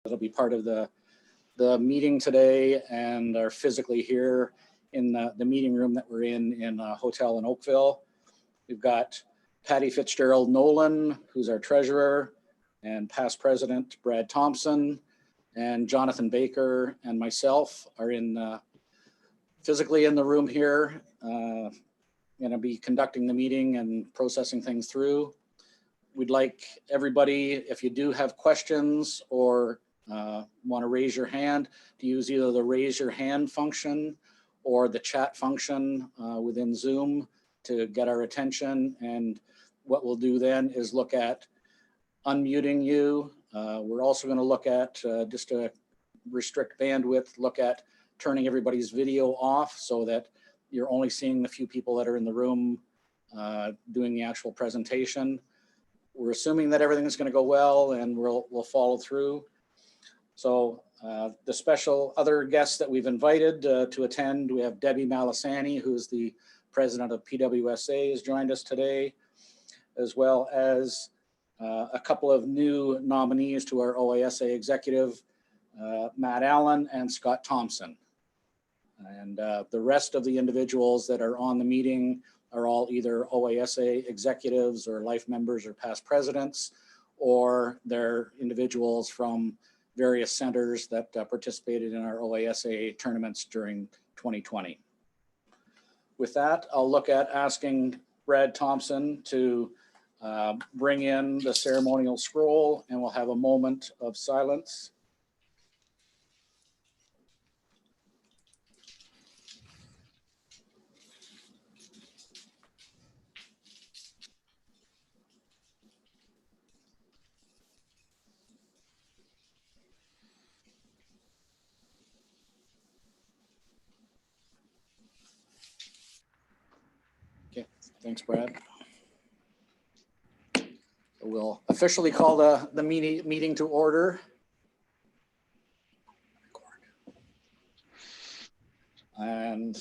that'll be part of the meeting today and are physically here in the meeting room that we're in a hotel in Oakville. We've got Patty Fitzgerald Nolan, who's our treasurer, and past president Brad Thompson, and Jonathan Baker and myself are physically in the room here. Going to be conducting the meeting and processing things through. We'd like everybody, if you do have questions or want to raise your hand, to use either the raise your hand function or the chat function within Zoom to get our attention. And what we'll do then is look at unmuting you. We're also going to look at, just to restrict bandwidth, look at turning everybody's video off so that you're only seeing the few people that are in the room doing the actual presentation. We're assuming that everything is going to go well and we'll follow through. So the special other guests that we've invited to attend, we have Debbie Malasani, who's the president of PWSA, has joined us today, as well as a couple of new nominees to our OASA executive, Matt Allen and Scott Thompson. And the rest of the individuals that are on the meeting are all either OASA executives or life members or past presidents, or they're individuals from various centers that participated in our OASA tournaments during 2020. With that, I'll look at asking Brad Thompson to bring in the ceremonial scroll, and we'll have a moment of silence. Okay, thanks, Brad. We'll officially call the meeting to order. And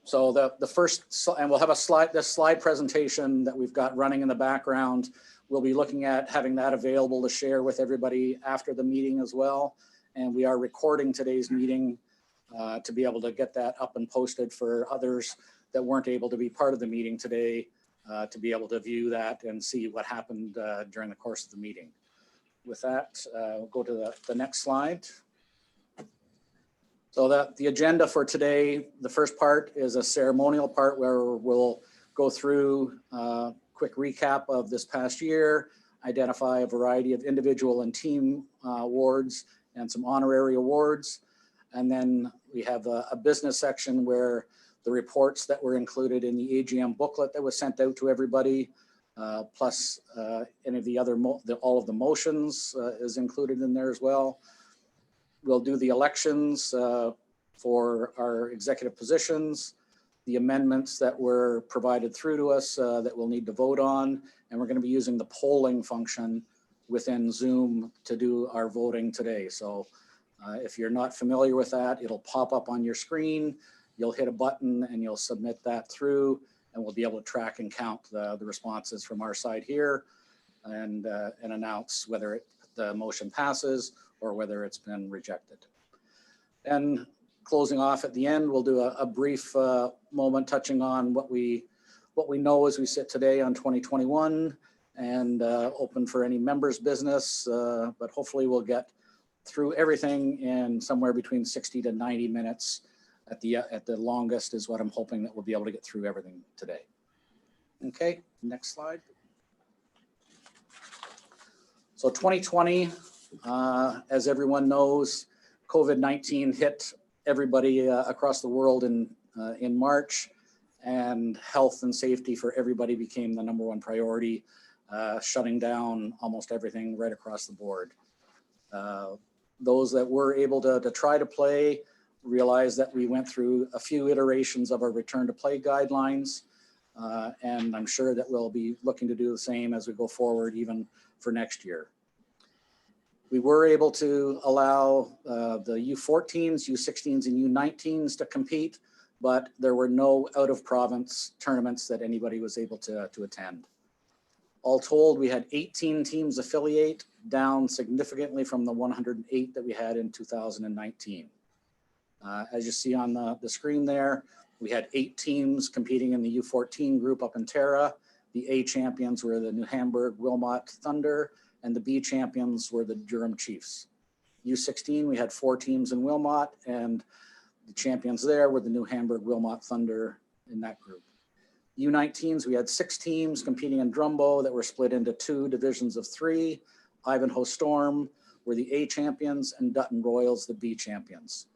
so the first, and we'll have this slide presentation that we've got running in the background. We'll be looking at having that available to share with everybody after the meeting as well. And we are recording today's meeting to be able to get that up and posted for others that weren't able to be part of the meeting today, to be able to view that and see what happened during the course of the meeting. With that, we'll go to the next slide. So the agenda for today, the first part is a ceremonial part where we'll go through a quick recap of this past year, identify a variety of individual and team awards and some honorary awards. And then we have a business section where the reports that were included in the AGM booklet that was sent out to everybody, plus any of the other, all of the motions is included in there as well. We'll do the elections for our executive positions, the amendments that were provided through to us that we'll need to vote on, and we're going to be using the polling function within Zoom to do our voting today. So if you're not familiar with that, it'll pop up on your screen. You'll hit a button and you'll submit that through, and we'll be able to track and count the responses from our side here and announce whether the motion passes or whether it's been rejected. And closing off at the end, we'll do a brief moment touching on what we know as we sit today on 2021 and open for any members' business, but hopefully we'll get through everything in somewhere between 60 to 90 minutes. At the longest is what I'm hoping that we'll be able to get through everything today. Okay, next slide. So 2020, as everyone knows, COVID-19 hit everybody across the world in March, and health and safety for everybody became the #1 priority, shutting down almost everything right across the board. Those that were able to try to play realize that we went through a few iterations of our return to play guidelines, and I'm sure that we'll be looking to do the same as we go forward, even for next year. We were able to allow the U14s, U16s, and U19s to compete, but there were no out-of-province tournaments that anybody was able to attend. All told, we had 18 teams affiliate, down significantly from the 108 that we had in 2019. As you see on the screen there, we had 8 teams competing in the U14 group up in Tara. The A champions were the New Hamburg Wilmot Thunder, and the B champions were the Durham Chiefs. U16, we had 4 teams in Wilmot, and the champions there were the New Hamburg Wilmot Thunder in that group. U19s, we had 6 teams competing in Drumbo that were split into 2 divisions of 3. Ivanhoe Storm were the A champions and Dutton Royals the B champions.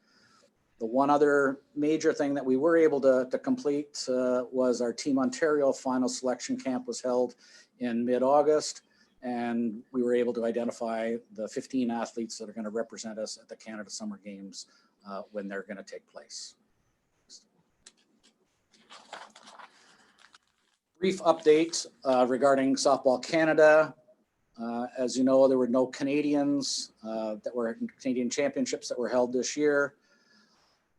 The one other major thing that we were able to complete was our Team Ontario final selection camp was held in mid-August, and we were able to identify the 15 athletes that are going to represent us at the Canada Summer Games when they're going to take place. Brief update regarding Softball Canada. As you know, there were no Canadians Canadian championships that were held this year.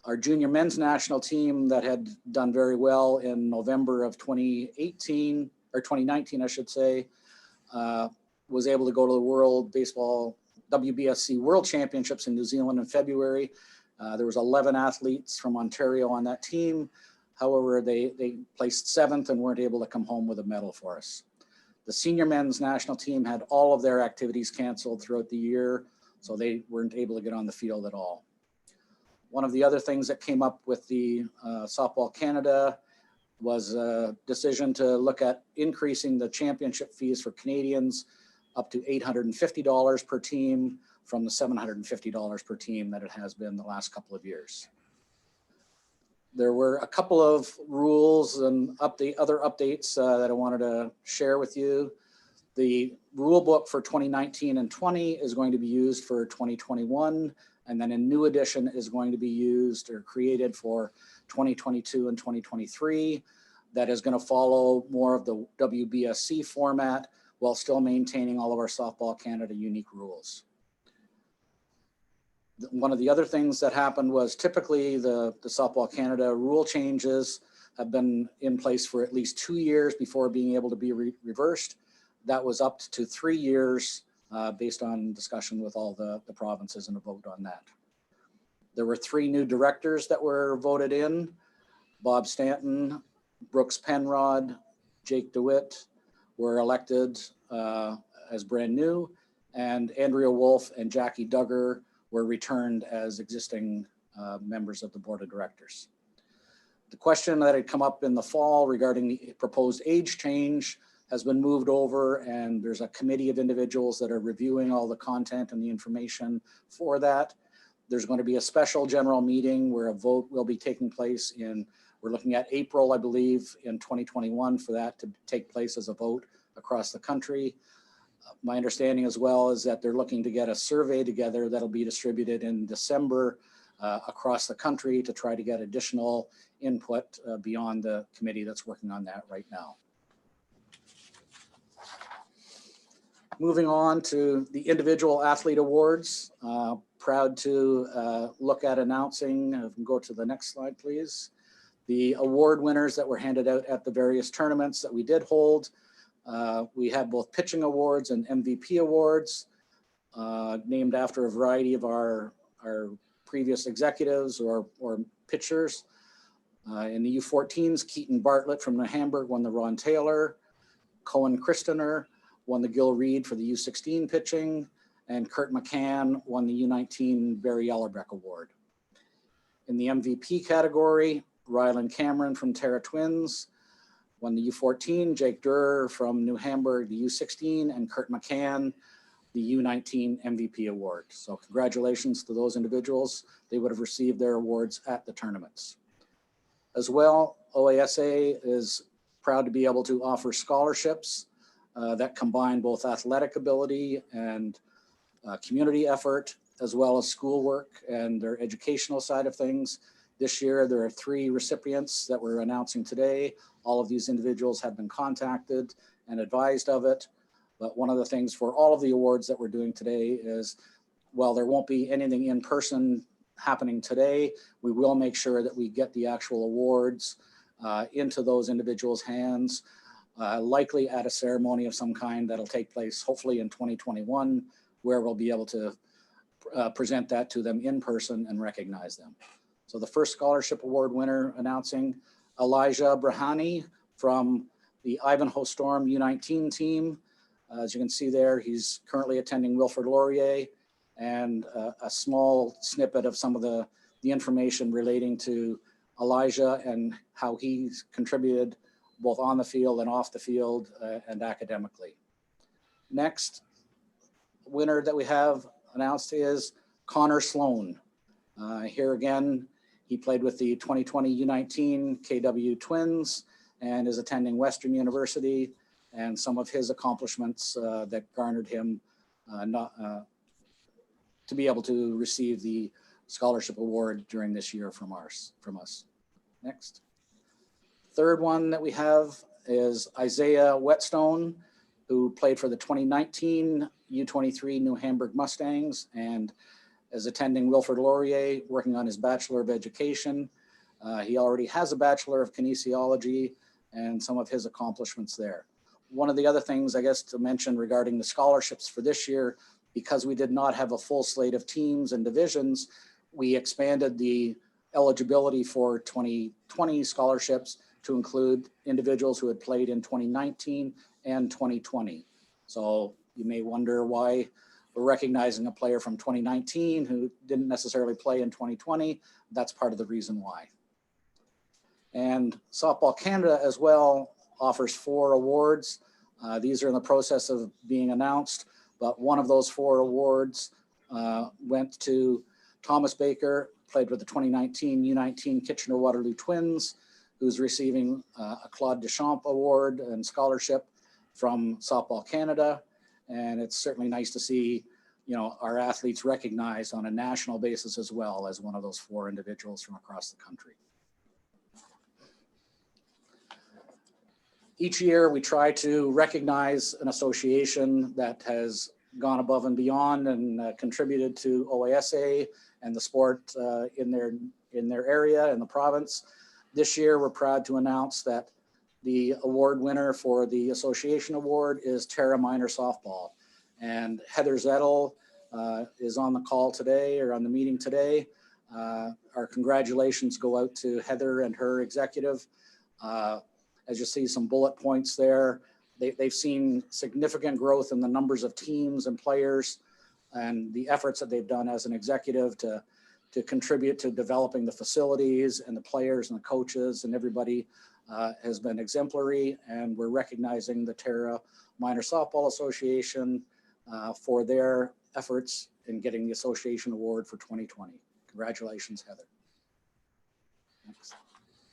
Our junior men's national team that had done very well in November of 2018, or 2019, I should say, was able to go to the World Baseball WBSC World Championships in New Zealand in February. There was 11 athletes from Ontario on that team. However, they placed 7th and weren't able to come home with a medal for us. The senior men's national team had all of their activities canceled throughout the year, so they weren't able to get on the field at all. One of the other things that came up with the Softball Canada was a decision to look at increasing the championship fees for Canadians up to $850 per team from the $750 per team that it has been the last couple of years. There were a couple of rules and other updates that I wanted to share with you. The rule book for 2019 and 20 is going to be used for 2021, and then a new edition is going to be used or created for 2022 and 2023. That is going to follow more of the WBSC format while still maintaining all of our Softball Canada unique rules. One of the other things that happened was typically the Softball Canada rule changes have been in place for at least 2 years before being able to be reversed. That was up to 3 years based on discussion with all the provinces and a vote on that. There were 3 new directors that were voted in: Bob Stanton, Brooks Penrod, Jake DeWitt were elected as brand new, and Andrea Wolf and Jackie Duggar were returned as existing members of the board of directors. The question that had come up in the fall regarding the proposed age change has been moved over, and there's a committee of individuals that are reviewing all the content and the information for that. There's going to be a special general meeting where a vote will be taking place we're looking at April, I believe, in 2021 for that to take place as a vote across the country. My understanding as well is that they're looking to get a survey together that'll be distributed in December across the country to try to get additional input beyond the committee that's working on that right now. Moving on to the individual athlete awards. Proud to look at announcing, if we can go to the next slide, please, the award winners that were handed out at the various tournaments that we did hold. We had both pitching awards and MVP awards named after a variety of our previous executives or pitchers. In the U14s, Keaton Bartlett from New Hamburg won the Ron Taylor. Cohen Christener won the Gil Reed for the U16 pitching, and Kurt McCann won the U19 Barry Ellerbeck Award. In the MVP category, Rylan Cameron from Tara Twins won the U14, Jake Durer from New Hamburg, the U16, and Kurt McCann, the U19 MVP award. So congratulations to those individuals. They would have received their awards at the tournaments. As well, OASA is proud to be able to offer scholarships that combine both athletic ability and community effort, as well as schoolwork and their educational side of things. This year, there are 3 recipients that we're announcing today. All of these individuals have been contacted and advised of it. But one of the things for all of the awards that we're doing today is, while there won't be anything in person happening today, we will make sure that we get the actual awards into those individuals' hands. likely at a ceremony of some kind that'll take place hopefully in 2021, where we'll be able to present that to them in person and recognize them. So the first scholarship award winner announcing Elijah Brahani from the Ivanhoe Storm U19 team. As you can see there, he's currently attending Wilfrid Laurier, and a small snippet of some of the information relating to Elijah and how he's contributed both on the field and off the field and academically. Next winner that we have announced is Conor Sloane. Here again, he played with the 2020 U19 KW Twins and is attending Western University, and some of his accomplishments that garnered him to be able to receive the scholarship award during this year from us. Next. Third one that we have is Isaiah Whetstone, who played for the 2019 U23 New Hamburg Mustangs and is attending Wilfrid Laurier, working on his Bachelor of Education. He already has a Bachelor of Kinesiology and some of his accomplishments there. One of the other things, I guess, to mention regarding the scholarships for this year, because we did not have a full slate of teams and divisions, we expanded the eligibility for 2020 scholarships to include individuals who had played in 2019 and 2020. So you may wonder why we're recognizing a player from 2019 who didn't necessarily play in 2020. That's part of the reason why. And Softball Canada as well offers 4 awards. These are in the process of being announced, but one of those 4 awards went to Thomas Baker, played with the 2019 U19 Kitchener-Waterloo Twins, who's receiving a Claude Deschamps Award and scholarship from Softball Canada. And it's certainly nice to see, our athletes recognized on a national basis as well as one of those 4 individuals from across the country. Each year we try to recognize an association that has gone above and beyond and contributed to OASA and the sport in their area in the province. This year we're proud to announce that the award winner for the association award is Terra Minor Softball. And Heather Zettel is on the call today, or on the meeting today. Our congratulations go out to Heather and her executive. As you see some bullet points there, they've seen significant growth in the numbers of teams and players, and the efforts that they've done as an executive to contribute to developing the facilities and the players and the coaches and everybody has been exemplary. And we're recognizing the Terra Minor Softball Association for their efforts in getting the association award for 2020. Congratulations, Heather. Thanks.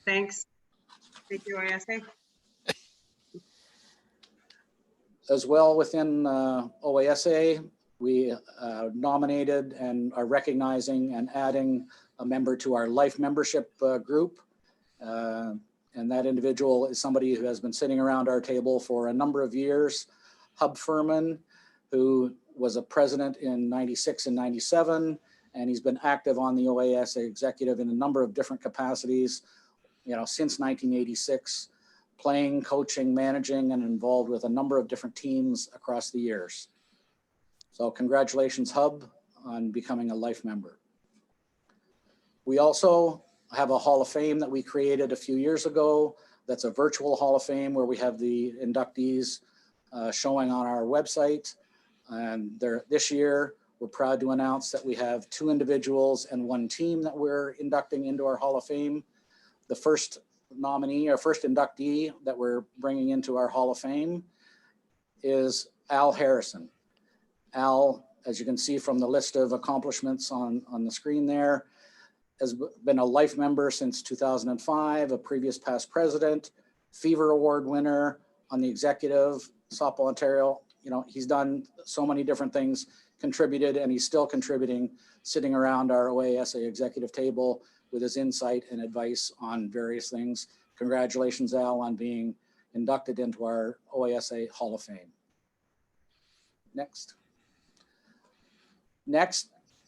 Thanks. Thank you, OASA. As well, within OASA, we nominated and are recognizing and adding a member to our life membership group. And that individual is somebody who has been sitting around our table for a number of years, Hub Furman, who was a president in 96 and 97, and he's been active on the OASA executive in a number of different capacities, since 1986, playing, coaching, managing, and involved with a number of different teams across the years. So congratulations, Hub, on becoming a life member. We also have a Hall of Fame that we created a few years ago. That's a virtual Hall of Fame where we have the inductees showing on our website. And this year, we're proud to announce that we have 2 individuals and 1 team that we're inducting into our Hall of Fame. The first nominee, or first inductee that we're bringing into our Hall of Fame is Al Harrison. Al, as you can see from the list of accomplishments on the screen there, has been a life member since 2005, a previous past president, Fever Award winner on the executive, Softball Ontario. He's done so many different things, contributed, and he's still contributing, sitting around our OASA executive table with his insight and advice on various things. Congratulations, Al, on being inducted into our OASA Hall of Fame. Next,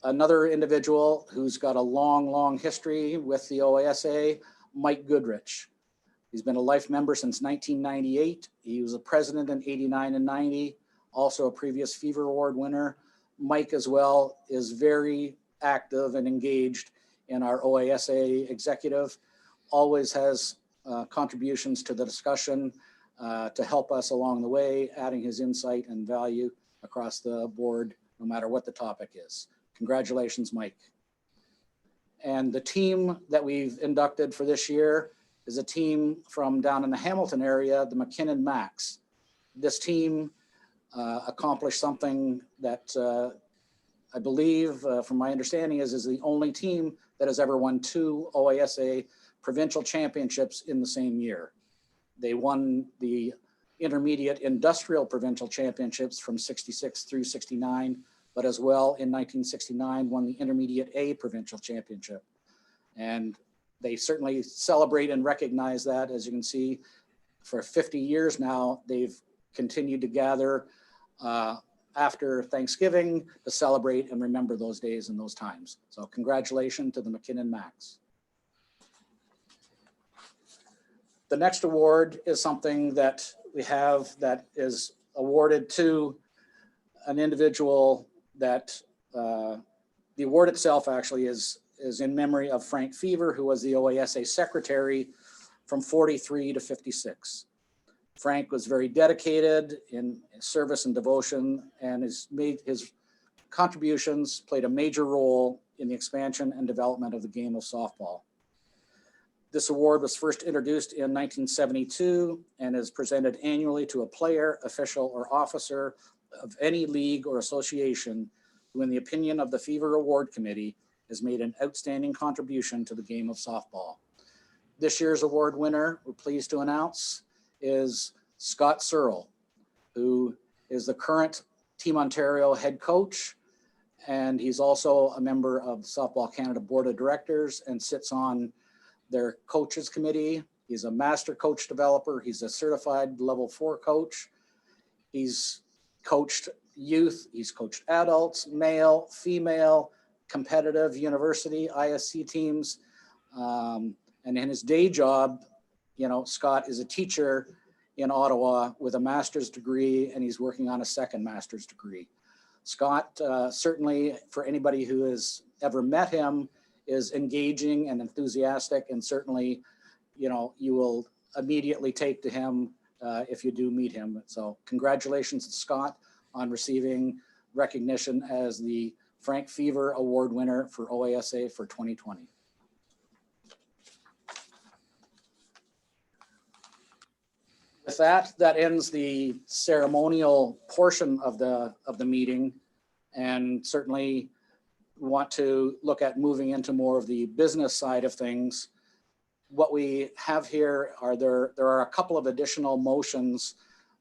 another individual who's got a long, long history with the OASA, Mike Goodrich. He's been a life member since 1998. He was a president in 89 and 90, also a previous Fever Award winner. Mike as well is very active and engaged in our OASA executive, always has contributions to the discussion to help us along the way, adding his insight and value across the board, no matter what the topic is. Congratulations, Mike. And the team that we've inducted for this year is a team from down in the Hamilton area, the McKinnon Max. This team accomplished something that I believe, from my understanding, is the only team that has ever won 2 OASA provincial championships in the same year. They won the intermediate industrial provincial championships from 66 through 69, but as well in 1969 won the intermediate A provincial championship. And they certainly celebrate and recognize that. As you can see, for 50 years now, they've continued to gather after Thanksgiving to celebrate and remember those days and those times. So congratulations to the McKinnon Max. The next award is something that we have that is awarded to an individual that the award itself actually is in memory of Frank Fever, who was the OASA secretary from 43 to 56. Frank was very dedicated in service and devotion, and has made his contributions, played a major role in the expansion and development of the game of softball. This award was first introduced in 1972 and is presented annually to a player, official, or officer of any league or association who, in the opinion of the Fever Award Committee, has made an outstanding contribution to the game of softball. This year's award winner, we're pleased to announce, is Scott Searle, who is the current Team Ontario head coach, and he's also a member of the Softball Canada Board of Directors and sits on their coaches committee. He's a master coach developer. He's a certified level 4 coach. He's coached youth, he's coached adults, male, female, competitive university, ISC teams. And in his day job, you know, Scott is a teacher in Ottawa with a master's degree, and he's working on a second master's degree. Scott, certainly for anybody who has ever met him, is engaging and enthusiastic, and certainly, you know, you will immediately take to him if you do meet him. So congratulations to Scott on receiving recognition as the Frank Fever Award winner for OASA for 2020. With that, that ends the ceremonial portion of the meeting, and certainly want to look at moving into more of the business side of things. What we have here are there are a couple of additional motions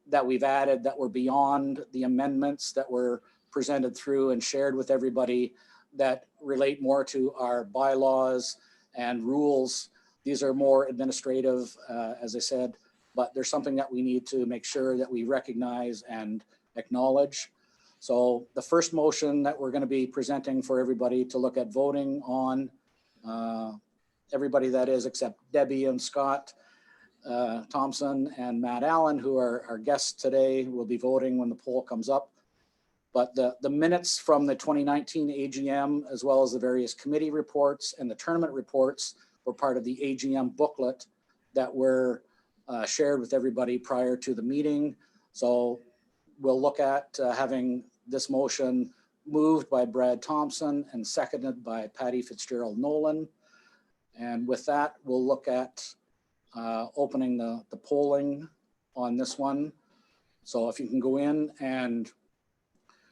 that we've added that were beyond the amendments that were presented through and shared with everybody that relate more to our bylaws and rules. These are more administrative, as I said, but there's something that we need to make sure that we recognize and acknowledge. So the first motion that we're going to be presenting for everybody to look at voting on, everybody that is except Debbie and Scott Thompson and Matt Allen, who are our guests today, will be voting when the poll comes up. But the minutes from the 2019 AGM, as well as the various committee reports and the tournament reports, were part of the AGM booklet that were shared with everybody prior to the meeting. So we'll look at having this motion moved by Brad Thompson and seconded by Patty Fitzgerald Nolan. And with that, we'll look at opening the polling on this one. So if you can go in and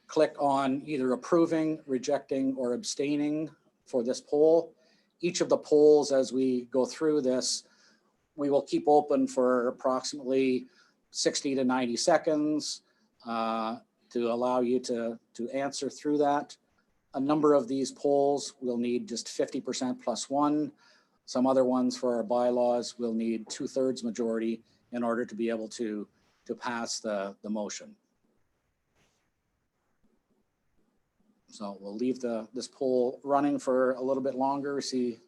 click on either approving, rejecting, or abstaining for this poll. Each of the polls, as we go through this, we will keep open for approximately 60 to 90 seconds to allow you to answer through that. A number of these polls will need just 50% plus one. Some other ones for our bylaws will need 2/3 majority in order to be able to pass the motion. So we'll leave this poll running for a little bit longer. We see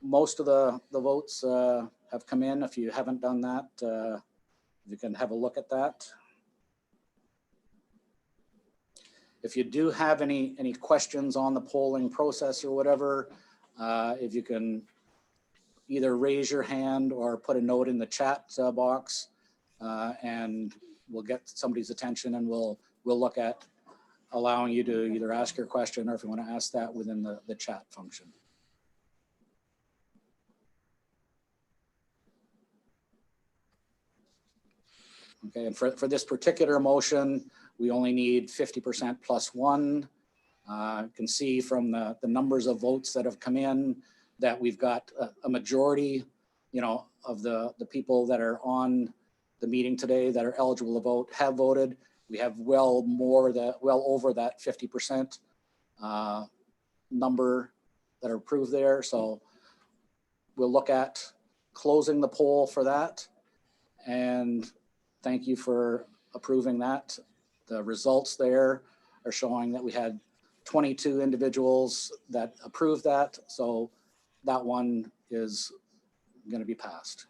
most of the votes have come in. If you haven't done that, you can have a look at that. If you do have any questions on the polling process or whatever, if you can either raise your hand or put a note in the chat box, and we'll get somebody's attention, and we'll look at allowing you to either ask your question, or if you want to ask that within the chat function. Okay, and for this particular motion, we only need 50% plus one. You can see from the numbers of votes that have come in that we've got a majority, you know, of the people that are on the meeting today that are eligible to vote have voted. We have well over that 50% number that are approved there. So we'll look at closing the poll for that. And thank you for approving that. The results there are showing that we had 22 individuals that approved that. So that one is going to be passed.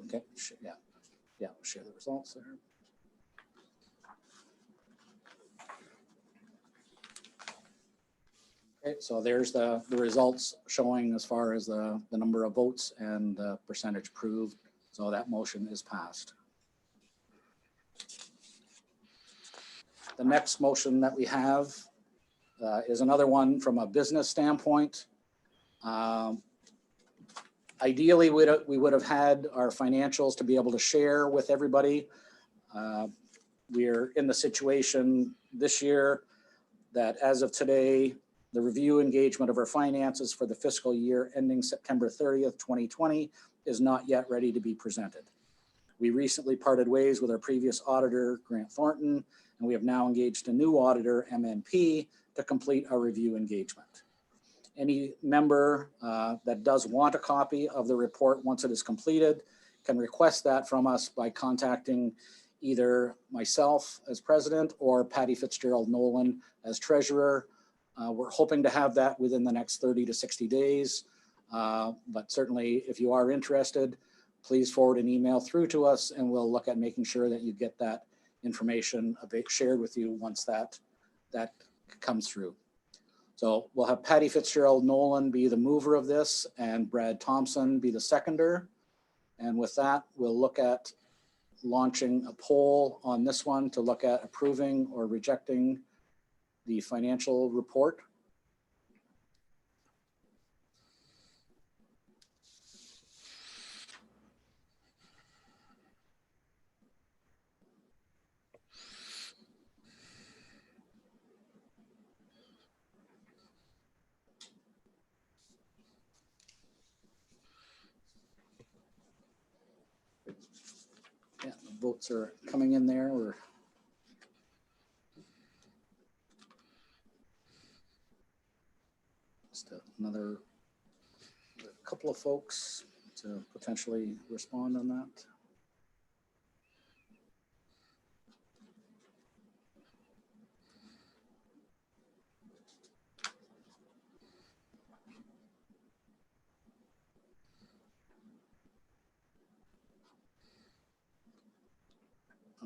Okay, yeah, we'll share the results there. Okay, so there's the results showing as far as the number of votes and the percentage approved. So that motion is passed. The next motion that we have is another one from a business standpoint. Ideally, we would have had our financials to be able to share with everybody. We're in the situation this year that as of today, the review engagement of our finances for the fiscal year ending September 30th, 2020 is not yet ready to be presented. We recently parted ways with our previous auditor, Grant Thornton, and we have now engaged a new auditor, MNP, to complete our review engagement. Any member that does want a copy of the report once it is completed can request that from us by contacting either myself as president or Patty Fitzgerald Nolan as treasurer. We're hoping to have that within the next 30 to 60 days. But certainly if you are interested, please forward an email through to us and we'll look at making sure that you get that information shared with you once that comes through. So we'll have Patty Fitzgerald Nolan be the mover of this and Brad Thompson be the seconder. And with that, we'll look at launching a poll on this one to look at approving or rejecting the financial report. Yeah, the votes are coming in there. We're just another couple of folks to potentially respond on that.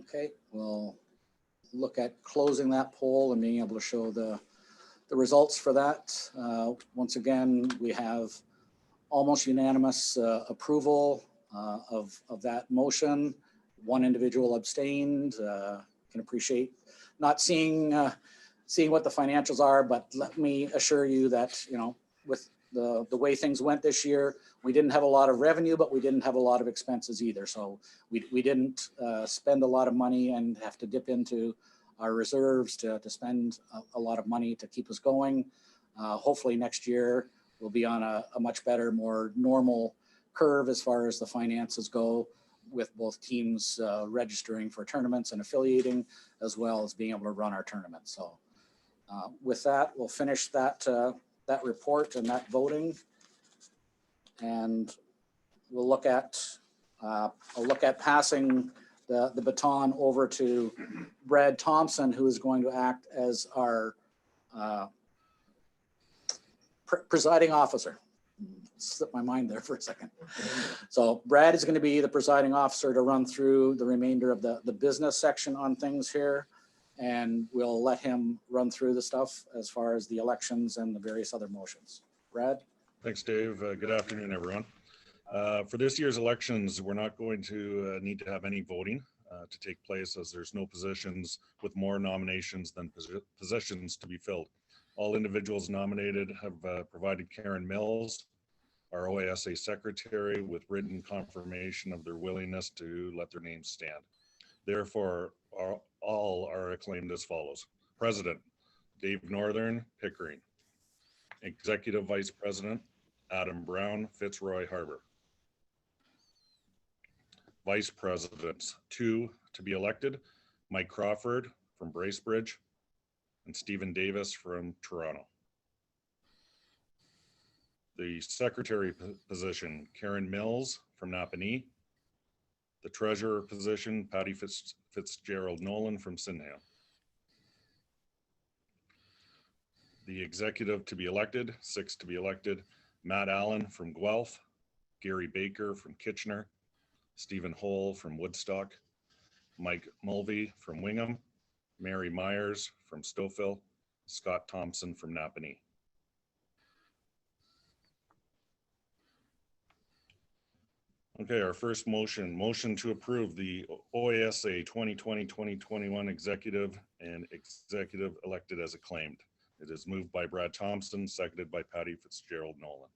Okay, we'll look at closing that poll and being able to show the results for that. Once again, we have almost unanimous approval of that motion. One individual abstained. Can appreciate not seeing what the financials are, but let me assure you that, you know, with the way things went this year, we didn't have a lot of revenue, but we didn't have a lot of expenses either. So we didn't spend a lot of money and have to dip into our reserves to spend a lot of money to keep us going. Hopefully next year we'll be on a much better, more normal curve as far as the finances go, with both teams registering for tournaments and affiliating, as well as being able to run our tournaments. So with that, we'll finish that report and that voting, and we'll look at I'll look at passing the baton over to Brad Thompson, who is going to act as our presiding officer. Slipped my mind there for a second. So Brad is going to be the presiding officer to run through the remainder of the business section on things here. And we'll let him run through the stuff as far as the elections and the various other motions. Brad? Thanks, Dave. Good afternoon, everyone. For this year's elections, we're not going to need to have any voting to take place, as there's no positions with more nominations than positions to be filled. All individuals nominated have provided Karen Mills, our OASA secretary, with written confirmation of their willingness to let their names stand. Therefore, all are acclaimed as follows. President, Dave Northern, Pickering. Executive Vice President, Adam Brown, Fitzroy Harbor. Vice Presidents, 2 to be elected, Mike Crawford from Bracebridge and Stephen Davis from Toronto. The Secretary position, Karen Mills from Napanee. The Treasurer position, Patty Fitzgerald Nolan from Sydenham. The Executive to be elected, 6 to be elected, Matt Allen from Guelph, Gary Baker from Kitchener, Stephen Hole from Woodstock, Mike Mulvey from Wingham, Mary Myers from Stouffville, Scott Thompson from Napanee. Okay, our first motion to approve the OASA 2020-2021 executive and executive elected as acclaimed. It is moved by Brad Thompson, seconded by Patty Fitzgerald Nolan.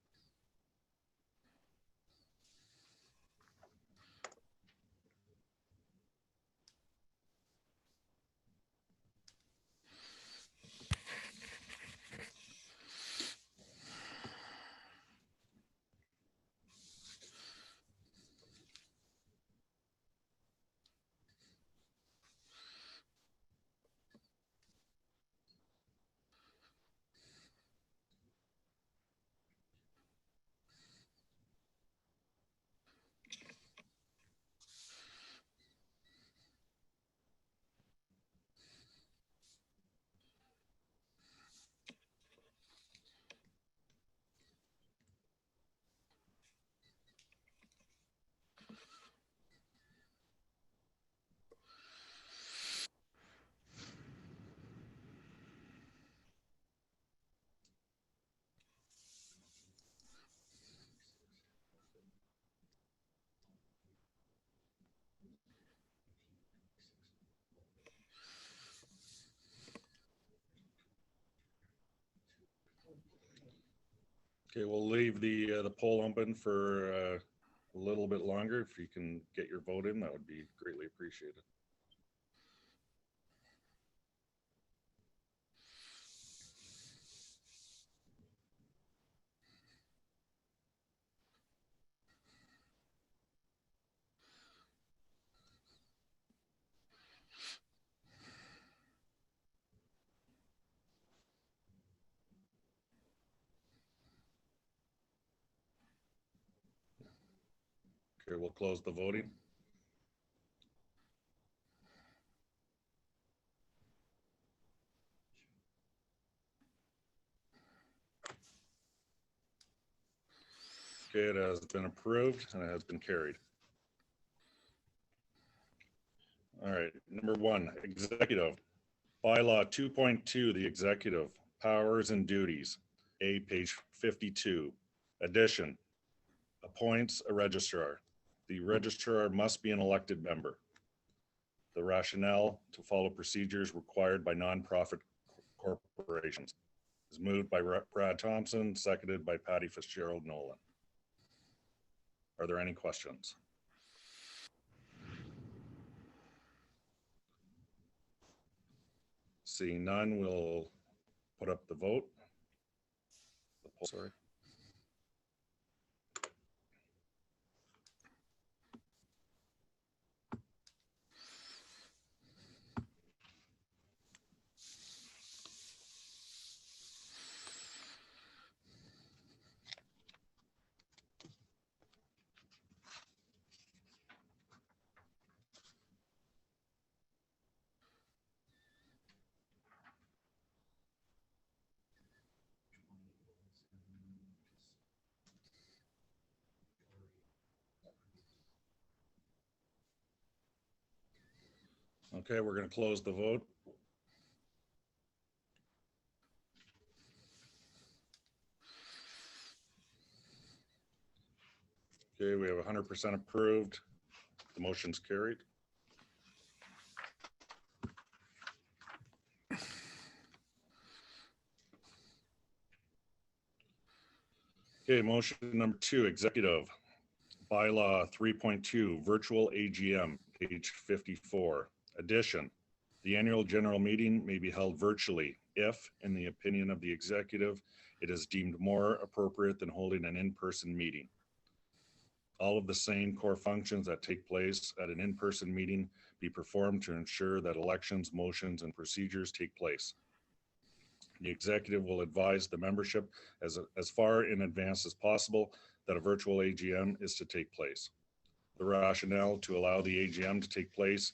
Okay, we'll leave the poll open for a little bit longer. If you can get your vote in, that would be greatly appreciated. Okay, we'll close the voting. Okay, it has been approved and it has been carried. All right, number 1, executive. Bylaw 2.2, the executive, powers and duties. A, page 52. Addition, appoints a registrar. The registrar must be an elected member. The rationale to follow procedures required by nonprofit corporations is moved by Brad Thompson, seconded by Patty Fitzgerald Nolan. Are there any questions? Seeing none, we'll put up the vote. Sorry. Okay, we're going to close the vote. Okay, we have 100% approved. The motion's carried. Okay, motion number 2, executive bylaw 3.2, virtual AGM, page 54. Addition, the annual general meeting may be held virtually if, in the opinion of the executive, it is deemed more appropriate than holding an in-person meeting. All of the same core functions that take place at an in-person meeting be performed to ensure that elections, motions, and procedures take place. The executive will advise the membership as far in advance as possible that a virtual AGM is to take place. The rationale to allow the AGM to take place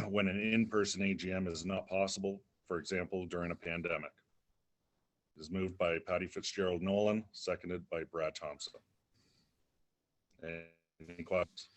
when an in-person AGM is not possible, for example, during a pandemic, is moved by Patty Fitzgerald Nolan, seconded by Brad Thompson. Any questions?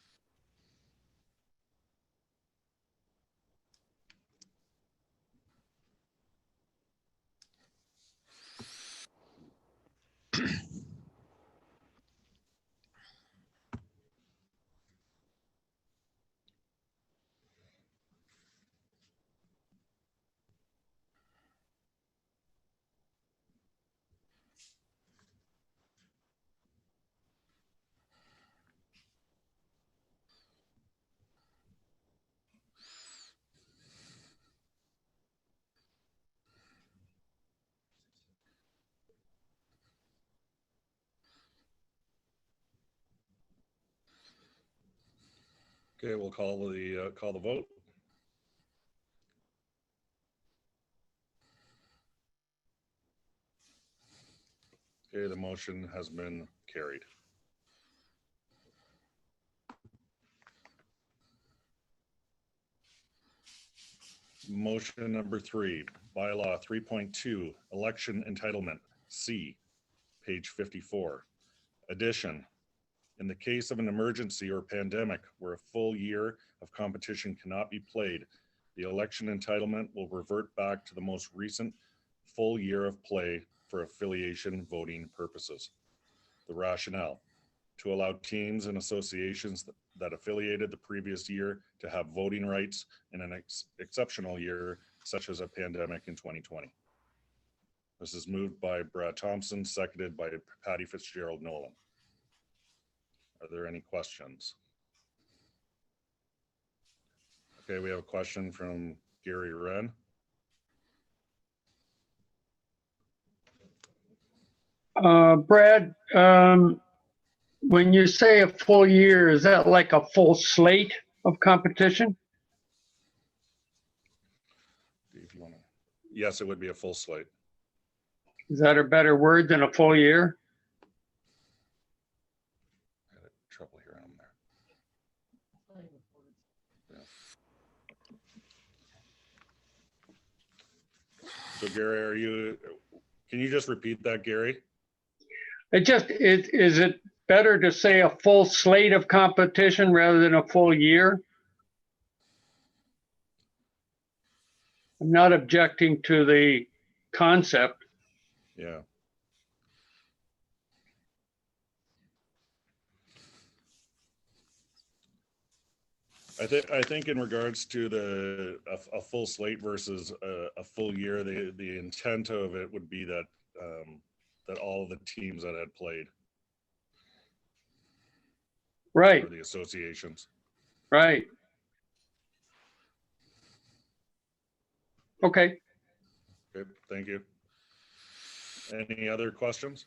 Okay, we'll call the vote. Okay, the motion has been carried. Motion number 3, bylaw 3.2, election entitlement, C, page 54. Addition, in the case of an emergency or pandemic where a full year of competition cannot be played, the election entitlement will revert back to the most recent full year of play for affiliation voting purposes. The rationale, to allow teams and associations that affiliated the previous year to have voting rights in an exceptional year, such as a pandemic in 2020. This is moved by Brad Thompson, seconded by Patty Fitzgerald Nolan. Are there any questions? Okay, we have a question from Gary Wren. Brad, when you say a full year, is that like a full slate of competition? If you want to, yes, it would be a full slate. Is that a better word than a full year? I had trouble hearing him there. Yeah. So Gary, can you just repeat that, Gary? Is it better to say a full slate of competition rather than a full year? I'm not objecting to the concept. Yeah. I think in regards to a full slate versus a full year, the intent of it would be that that all of the teams that had played, Right, or the associations. right. Okay. Okay, thank you. Any other questions?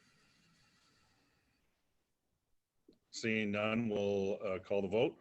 Seeing none, we'll call the vote.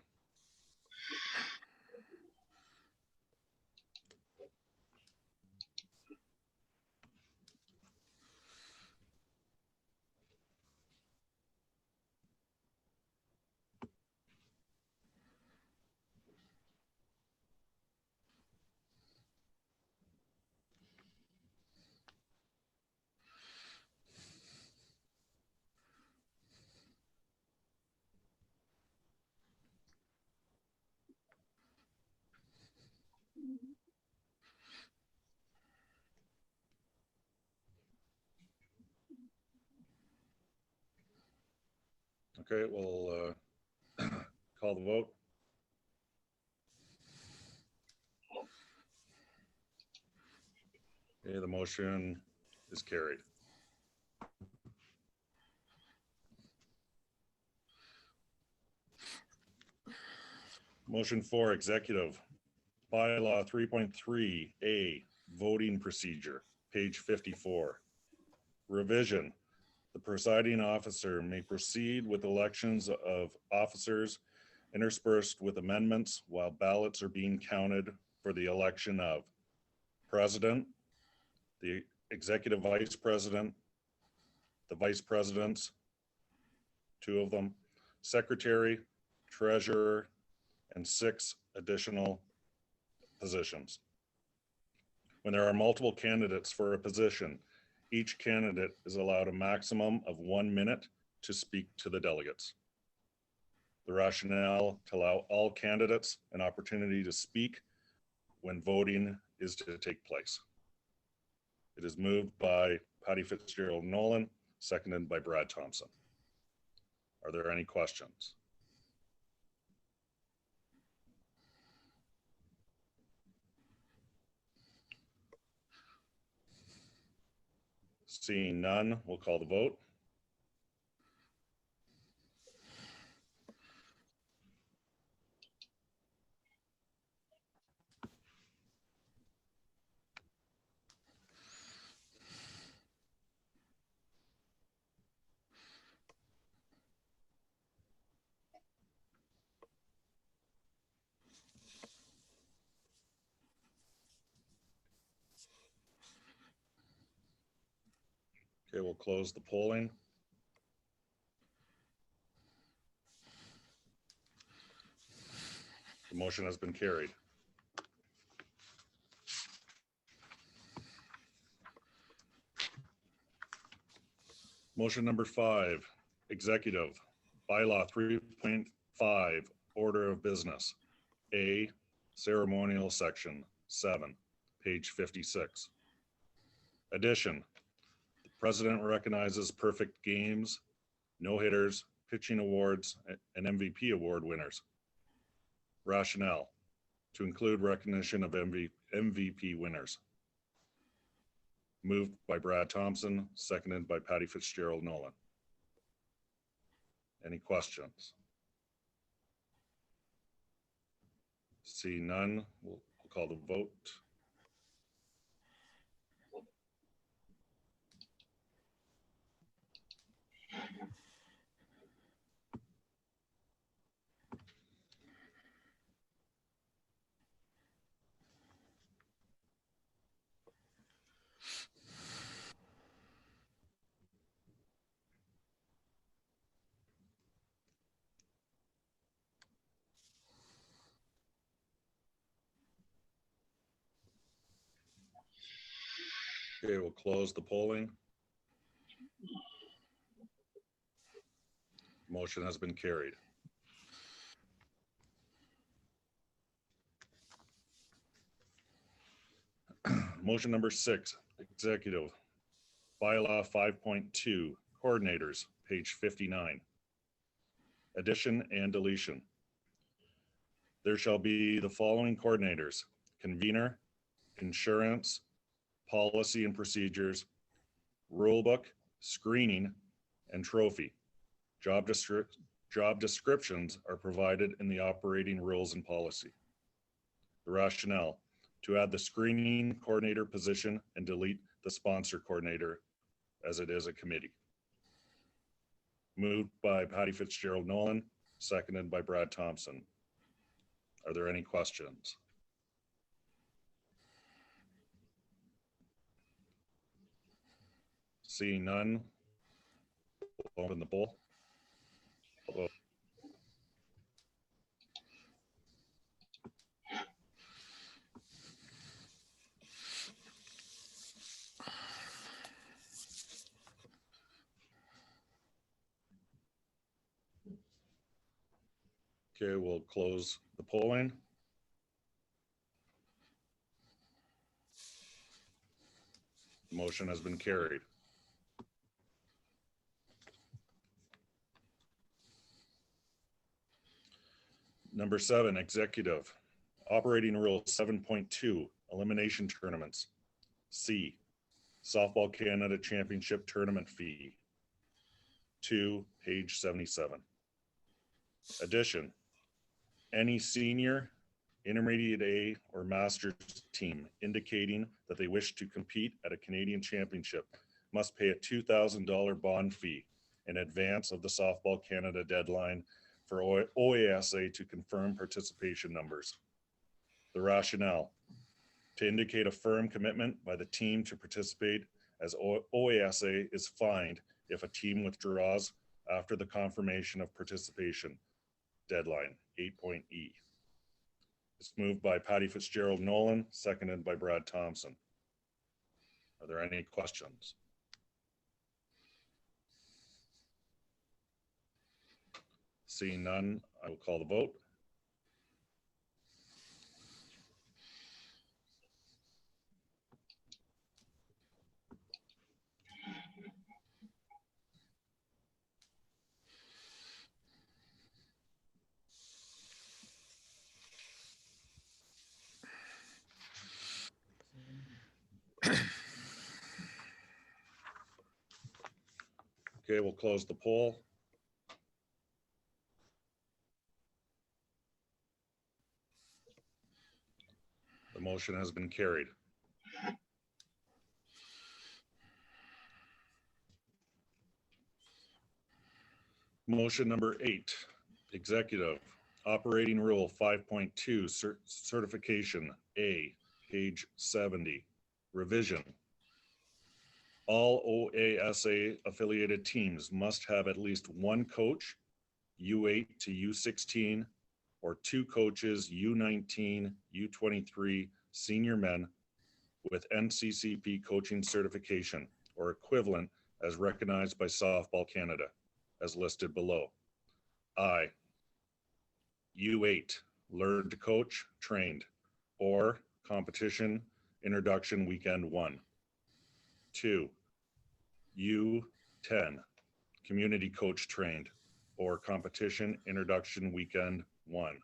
Okay, we'll call the vote. Okay, the motion is carried. Motion 4, executive. Bylaw 3.3A, voting procedure, page 54. Revision. The presiding officer may proceed with elections of officers interspersed with amendments while ballots are being counted for the election of president, the executive vice president, the vice presidents, 2 of them, secretary, treasurer, and 6 additional positions. When there are multiple candidates for a position, each candidate is allowed a maximum of 1 minute to speak to the delegates. The rationale to allow all candidates an opportunity to speak when voting is to take place. It is moved by Patty Fitzgerald Nolan, seconded by Brad Thompson. Are there any questions? Seeing none, we'll call the vote. Okay, we'll close the polling. The motion has been carried. Motion number 5, executive, bylaw 3.5, order of business. A, ceremonial section 7, page 56. Addition, the president recognizes perfect games, no hitters, pitching awards, and MVP award winners. Rationale, to include recognition of MVP winners. Moved by Brad Thompson, seconded by Patty Fitzgerald Nolan. Any questions? See none, we'll call the vote. Okay, we'll close the polling. Motion has been carried. Motion number 6, executive, bylaw 5.2, coordinators, page 59. Addition and deletion. There shall be the following coordinators: convener, insurance, policy and procedures, rulebook, screening, and trophy. Job descriptions are provided in the operating rules and policy. The rationale, to add the screening coordinator position and delete the sponsor coordinator as it is a committee. Moved by Patty Fitzgerald Nolan, seconded by Brad Thompson. Are there any questions? Seeing none, we'll open the poll. Okay, we'll close the polling. Motion has been carried. Number 7, executive. Operating Rule 7.2, elimination tournaments. C, Softball Canada Championship tournament fee. 2, page 77. Addition, any senior, intermediate A, or master's team indicating that they wish to compete at a Canadian championship must pay a $2,000 bond fee in advance of the Softball Canada deadline for OASA to confirm participation numbers. The rationale, to indicate a firm commitment by the team to participate, as OASA is fined if a team withdraws after the confirmation of participation deadline, 8.E. It's moved by Patty Fitzgerald Nolan, seconded by Brad Thompson. Are there any questions? Seeing none, I will call the vote. Okay, we'll close the poll. The motion has been carried. Motion number 8, executive, operating rule 5.2, certification A, page 70, revision. All OASA affiliated teams must have at least one coach, U8 to U16, or 2 coaches, U19, U23 senior men with NCCP coaching certification or equivalent as recognized by Softball Canada, as listed below. I, U8, learn to coach, trained, or competition introduction weekend 1. 2, U10, community coach trained, or competition introduction weekend 1.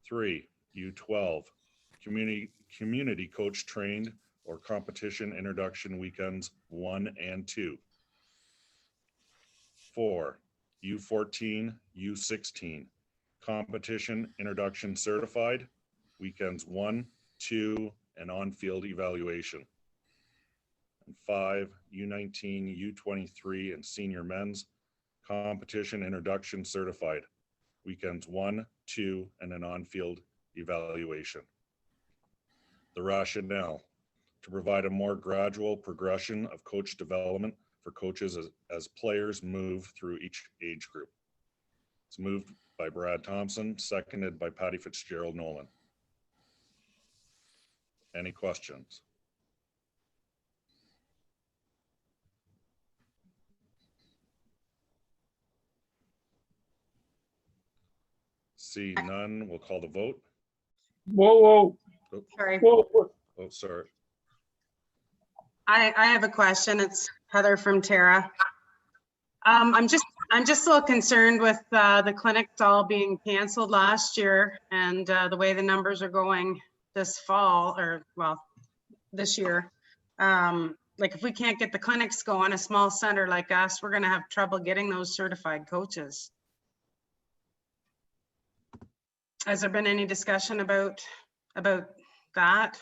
3, U12, community coach trained, or competition introduction weekends 1 and 2. 4, U14, U16, competition introduction certified, weekends 1, 2, and on-field evaluation. And 5, U19, U23, and senior men's, competition introduction certified, weekends 1, 2, and an on-field evaluation. The rationale, to provide a more gradual progression of coach development for coaches as players move through each age group. It's moved by Brad Thompson, seconded by Patty Fitzgerald Nolan. Any questions? See none, we'll call the vote. Whoa, Oh, Sorry, whoa. oh, sorry. I have a question. It's Heather from Terra. I'm just a little concerned with the clinics all being canceled last year and the way the numbers are going this fall, or well, this year. Like if we can't get the clinics going, a small center like us, we're going to have trouble getting those certified coaches. Has there been any discussion about that?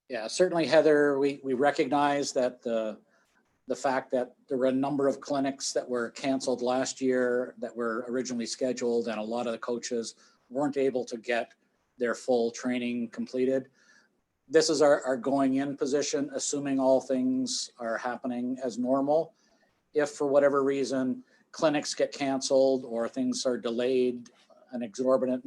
Yeah, certainly, Heather, we recognize that the fact that there were a number of clinics that were canceled last year that were originally scheduled, and a lot of the coaches weren't able to get their full training completed. This is our going in position, assuming all things are happening as normal. If for whatever reason clinics get canceled or things are delayed an exorbitant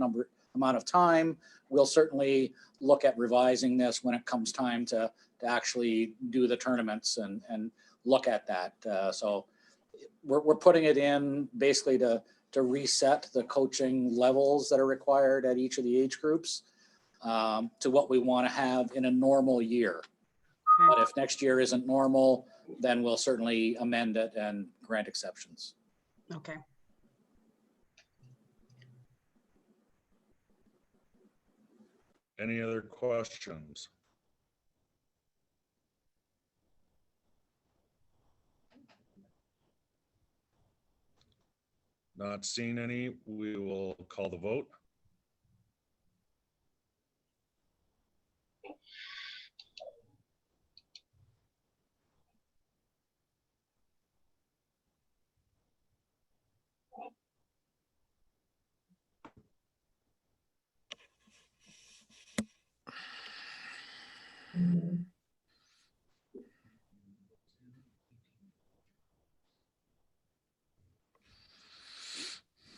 amount of time, we'll certainly look at revising this when it comes time to actually do the tournaments and look at that. So we're putting it in basically to reset the coaching levels that are required at each of the age groups. to what we want to have in a normal year. But if next year isn't normal, then we'll certainly amend it and grant exceptions. Okay. Any other questions? Not seeing any, we will call the vote.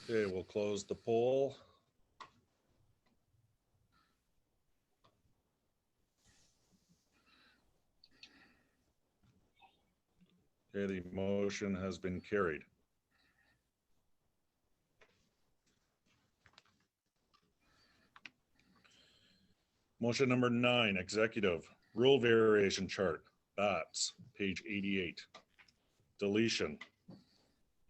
Okay, we'll close the poll. Okay, the motion has been carried. Motion number 9, executive rule variation chart, BATS, page 88. Deletion.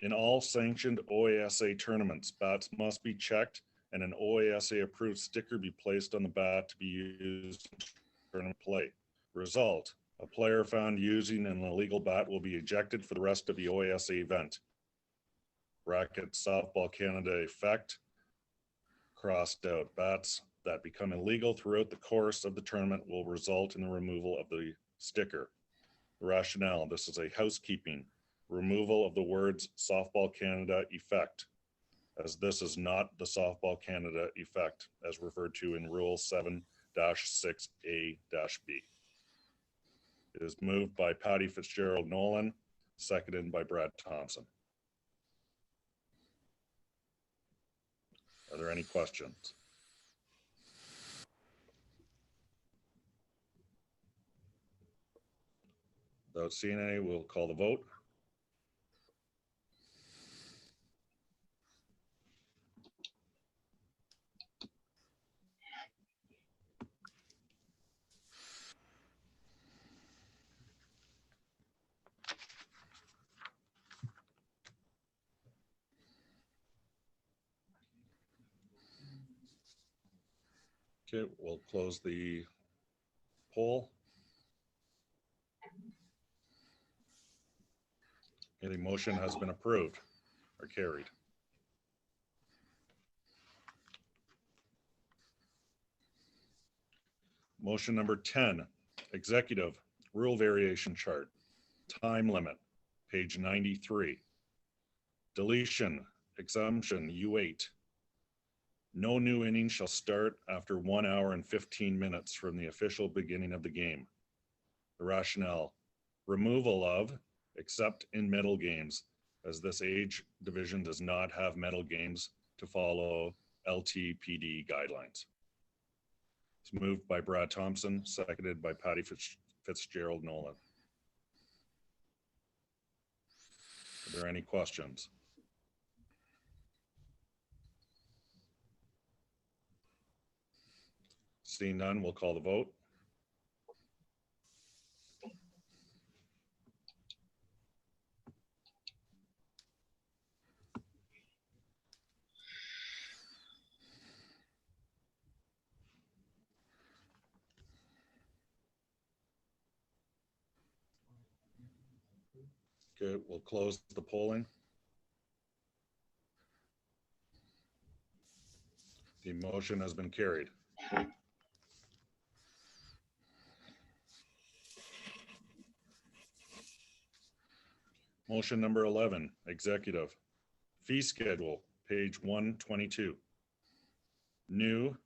In all sanctioned OASA tournaments, bats must be checked and an OASA approved sticker be placed on the bat to be used in tournament play. Result, a player found using an illegal bat will be ejected for the rest of the OASA event. Bracket Softball Canada effect, crossed out. Bats that become illegal throughout the course of the tournament will result in the removal of the sticker. Rationale, this is a housekeeping removal of the words Softball Canada effect, as this is not the Softball Canada effect as referred to in Rule 7-6A-B. It is moved by Patty Fitzgerald Nolan, seconded by Brad Thompson. Are there any questions? Without seeing any, we'll call the vote. Okay, we'll close the poll. Okay, the motion has been approved or carried. Motion number 10, executive rule variation chart, time limit, page 93. Deletion, exemption, U8. No new inning shall start after 1 hour and 15 minutes from the official beginning of the game. The rationale, removal of, except in medal games, as this age division does not have medal games to follow LTPD guidelines. It's moved by Brad Thompson, seconded by Patty Fitzgerald Nolan. Are there any questions? Seeing none, we'll call the vote. Okay, we'll close the polling. The motion has been carried. Motion number 11, executive. Fee schedule, page 122. New,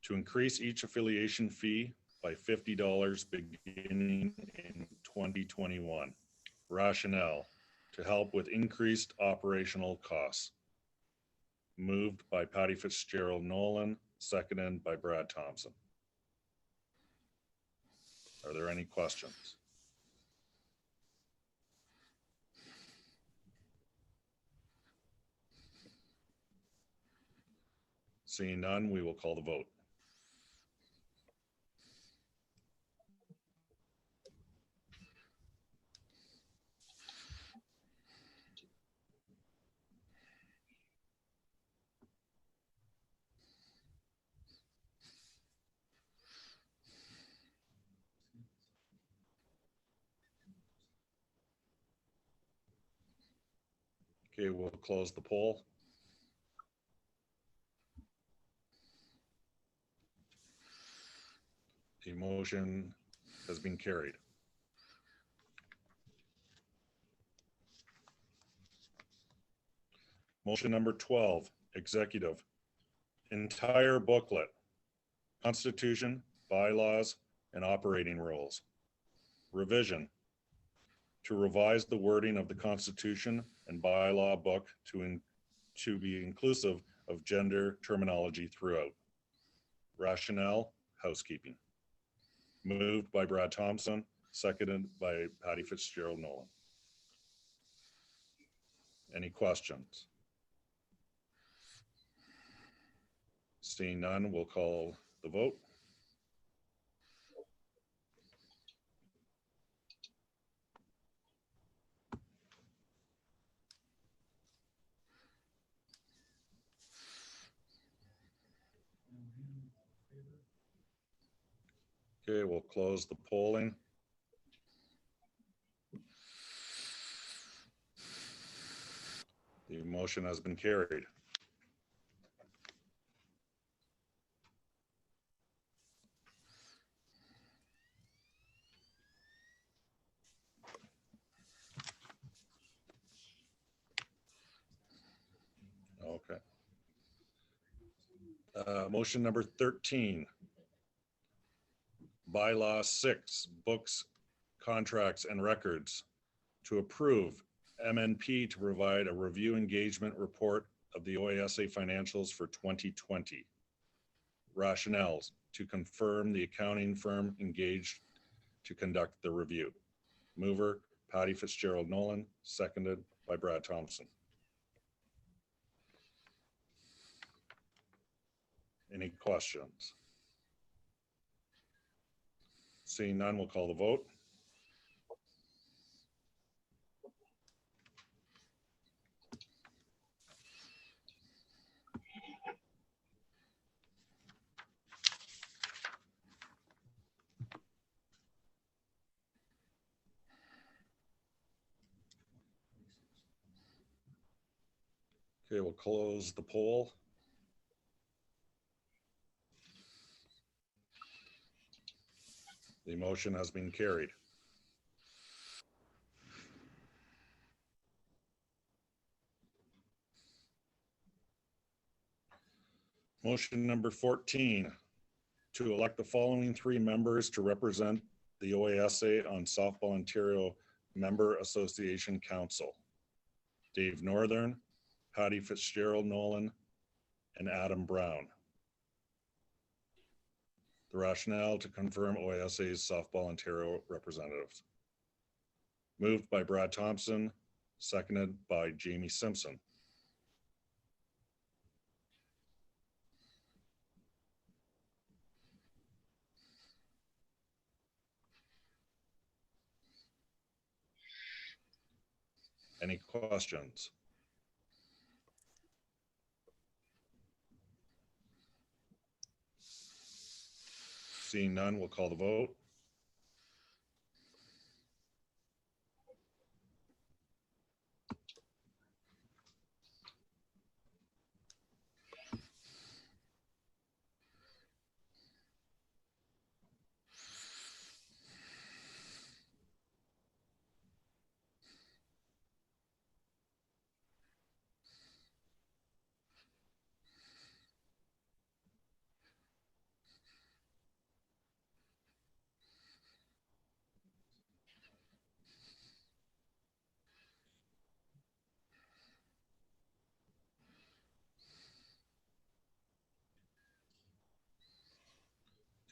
to increase each affiliation fee by $50 beginning in 2021. Rationale, to help with increased operational costs. Moved by Patty Fitzgerald Nolan, seconded by Brad Thompson. Are there any questions? Seeing none, we will call the vote. Okay, we'll close the poll. The motion has been carried. Motion number 12, executive. Entire booklet, Constitution, bylaws, and operating rules. Revision. To revise the wording of the Constitution and bylaw book to be inclusive of gender terminology throughout. Rationale, housekeeping. Moved by Brad Thompson, seconded by Patty Fitzgerald Nolan. Any questions? Seeing none, we'll call the vote. Okay, we'll close the polling. The motion has been carried. Okay. Motion number 13. Bylaw 6, books, contracts, and records. To approve MNP to provide a review engagement report of the OASA financials for 2020. Rationales. To confirm the accounting firm engaged to conduct the review. Mover, Patty Fitzgerald Nolan, seconded by Brad Thompson. Any questions? Seeing none, we'll call the vote. Okay, we'll close the poll. The motion has been carried. Motion number 14, to elect the following 3 members to represent the OASA on Softball Ontario Member Association Council. Dave Northern, Patty Fitzgerald Nolan, and Adam Brown. The rationale to confirm OASA's Softball Ontario representatives. Moved by Brad Thompson, seconded by Jamie Simpson. Any questions? Seeing none, we'll call the vote.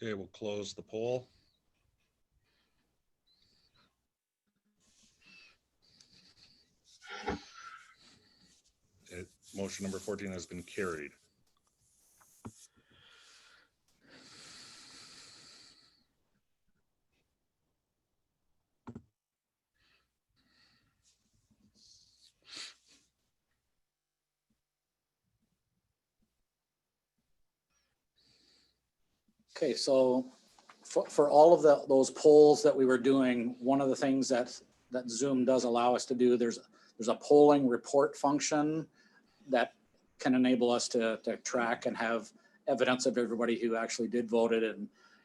Okay, we'll close the poll. Motion number 14 has been carried. Okay, so for all of those polls that we were doing, one of the things that Zoom does allow us to do, there's There's a polling report function that can enable us to track and have evidence of everybody who actually did vote it,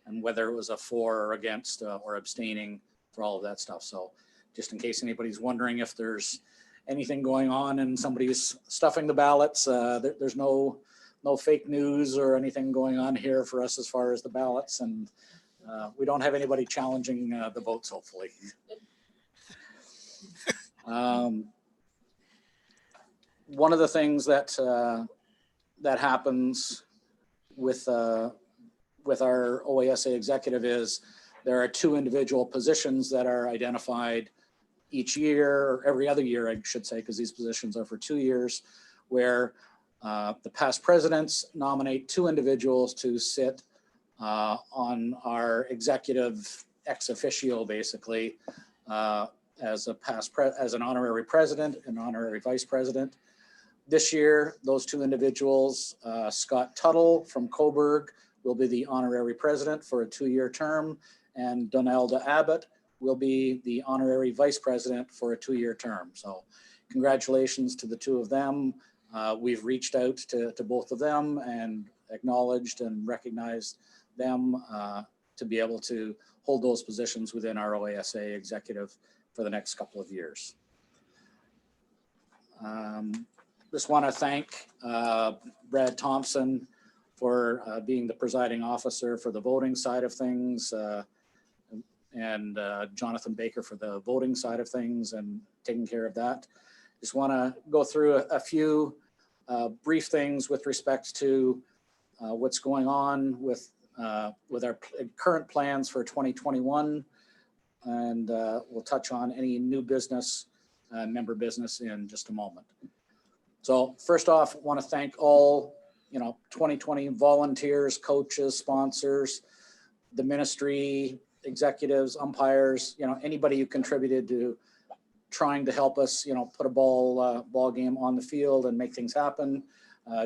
and whether it was a for or against or abstaining for all of that stuff. So just in case anybody's wondering if there's anything going on and somebody's stuffing the ballots, there's no fake news or anything going on here for us as far as the ballots, and we don't have anybody challenging the votes, hopefully. One of the things that happens with our OASA executive is there are 2 individual positions that are identified each year, or every other year, I should say, because these positions are for 2 years, where the past presidents nominate 2 individuals to sit on our executive ex officio, basically, as an honorary president and honorary vice president. This year, those 2 individuals, Scott Tuttle from Coburg will be the honorary president for a 2-year term, and Donalda Abbott will be the honorary vice president for a 2-year term. So congratulations to the 2 of them. We've reached out to both of them and acknowledged and recognized them to be able to hold those positions within our OASA executive for the next couple of years. Just want to thank Brad Thompson for being the presiding officer for the voting side of things, and Jonathan Baker for the voting side of things and taking care of that. Just want to go through a few brief things with respect to what's going on with our current plans for 2021, and we'll touch on any new business, member business in just a moment. So first off, I want to thank all 2020 volunteers, coaches, sponsors, the ministry, executives, umpires, anybody who contributed to trying to help us, put a ball game on the field and make things happen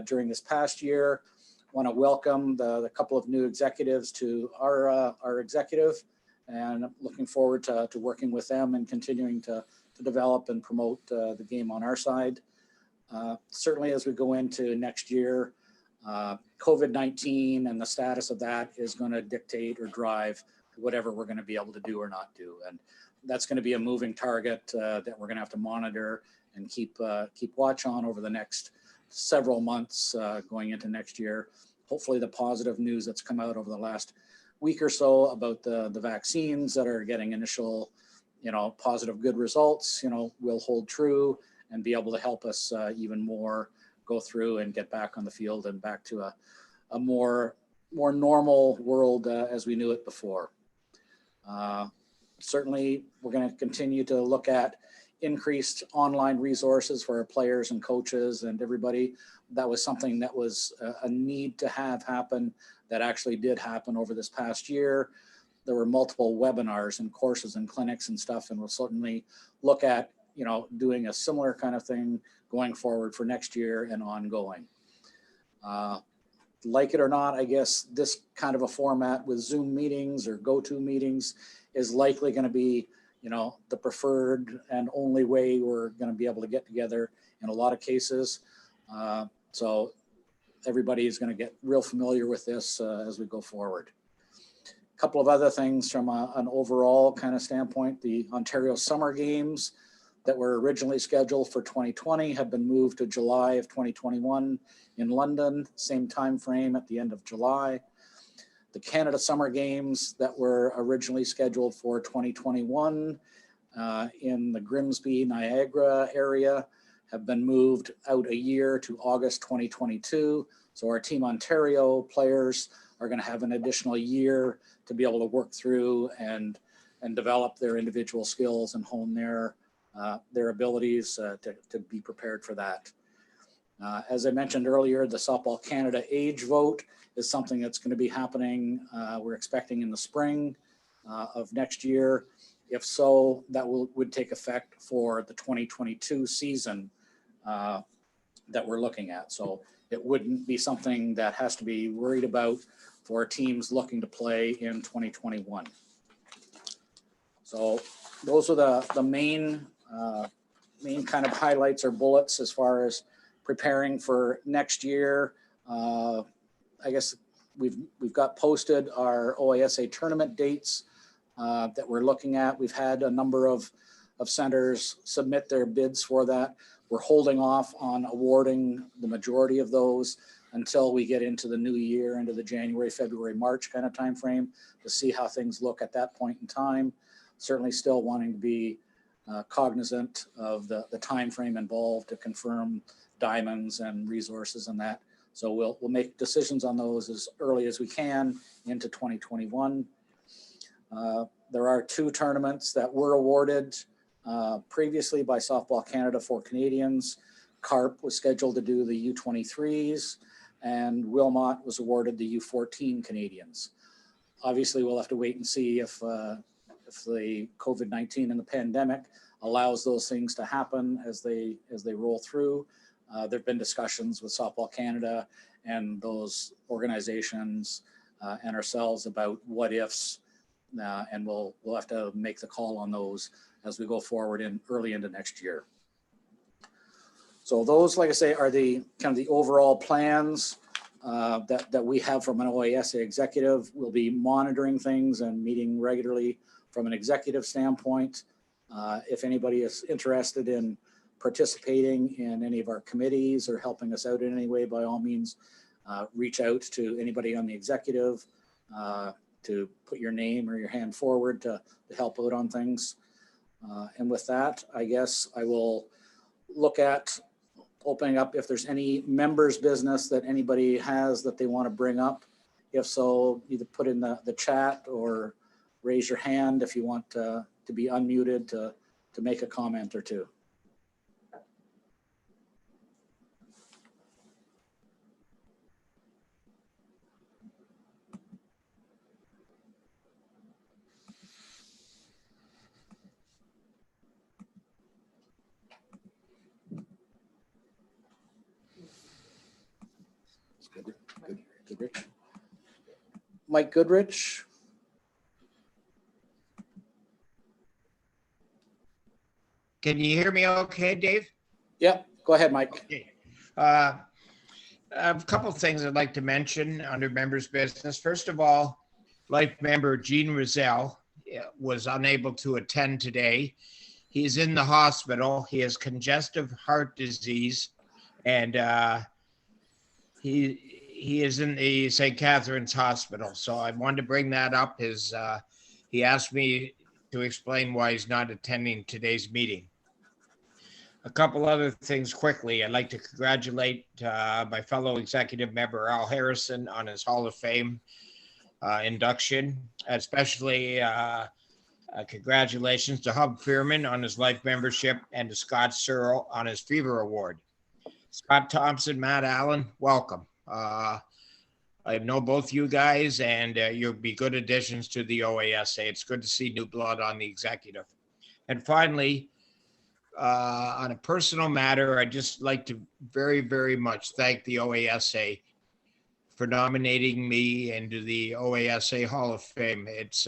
during this past year. Want to welcome the couple of new executives to our executive, and I'm looking forward to working with them and continuing to develop and promote the game on our side. Certainly as we go into next year, COVID-19 and the status of that is going to dictate or drive whatever we're going to be able to do or not do. And that's going to be a moving target that we're going to have to monitor and keep watch on over the next several months going into next year. Hopefully the positive news that's come out over the last week or so about the vaccines that are getting initial, positive good results, will hold true and be able to help us even more go through and get back on the field and back to a more normal world as we knew it before. Certainly, we're going to continue to look at increased online resources for our players and coaches and everybody. That was something that was a need to have happen that actually did happen over this past year. There were multiple webinars and courses and clinics and stuff, and we'll certainly look at doing a similar kind of thing going forward for next year and ongoing. Like it or not, I guess this kind of a format with Zoom meetings or go-to meetings is likely going to be, the preferred and only way we're going to be able to get together in a lot of cases. So everybody is going to get real familiar with this as we go forward. A couple of other things from an overall kind of standpoint: the Ontario Summer Games that were originally scheduled for 2020 have been moved to July of 2021 in London, same time frame at the end of July. The Canada Summer Games that were originally scheduled for 2021 in the Grimsby, Niagara area have been moved out a year to August 2022. So our Team Ontario players are going to have an additional year to be able to work through and develop their individual skills and hone their abilities to be prepared for that. As I mentioned earlier, the Softball Canada age vote is something that's going to be happening. We're expecting in the spring of next year. If so, that would take effect for the 2022 season that we're looking at. So it wouldn't be something that has to be worried about for teams looking to play in 2021. So those are the main main kind of highlights or bullets as far as preparing for next year. I guess we've got posted our OASA tournament dates that we're looking at. We've had a number of centers submit their bids for that. We're holding off on awarding the majority of those until we get into the new year, into the January, February, March kind of timeframe to see how things look at that point in time. Certainly still wanting to be cognizant of the time frame involved to confirm diamonds and resources and that. So we'll make decisions on those as early as we can into 2021. There are 2 tournaments that were awarded previously by Softball Canada for Canadians. CARP was scheduled to do the U23s, and Wilmot was awarded the U14 Canadians. Obviously, we'll have to wait and see if the COVID-19 and the pandemic allows those things to happen as they roll through. There've been discussions with Softball Canada and those organizations and ourselves about what ifs, and we'll have to make the call on those as we go forward in early into next year. So those, like I say, are the kind of the overall plans that we have from an OASA executive. We'll be monitoring things and meeting regularly from an executive standpoint. If anybody is interested in participating in any of our committees or helping us out in any way, by all means, reach out to anybody on the executive to put your name or your hand forward to help out on things. And with that, I guess I will look at opening up if there's any members business that anybody has that they want to bring up. If so, either put in the chat or raise your hand if you want to be unmuted to make a comment or two. Goodrich. Mike Goodrich. Can you hear me okay, Dave? Yep, go ahead, Mike. Okay. I have a couple of things I'd like to mention under members' business. First of all, life member Gene Rizal was unable to attend today. He's in the hospital. He has congestive heart disease, and he is in the St. Catherine's Hospital. So I wanted to bring that up. He asked me to explain why he's not attending today's meeting. A couple other things quickly. I'd like to congratulate my fellow executive member Al Harrison on his Hall of Fame induction, especially congratulations to Hub Fearman on his life membership and to Scott Searle on his Fever Award. Scott Thompson, Matt Allen, welcome. I know both you guys, and you'll be good additions to the OASA. It's good to see new blood on the executive. And finally, on a personal matter, I'd just like to very, very much thank the OASA for nominating me into the OASA Hall of Fame. It's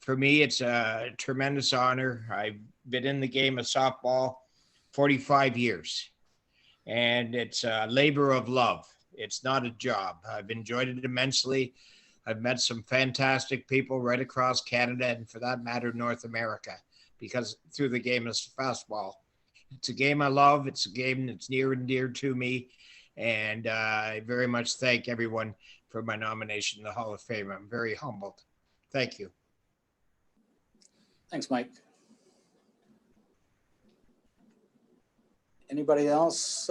for me, it's a tremendous honor. I've been in the game of softball 45 years, and it's a labor of love. It's not a job. I've enjoyed it immensely. I've met some fantastic people right across Canada and, for that matter, North America, because through the game of fastball. It's a game I love. It's a game that's near and dear to me. And I very much thank everyone for my nomination in the Hall of Fame. I'm very humbled. Thank you. Thanks, Mike. Anybody else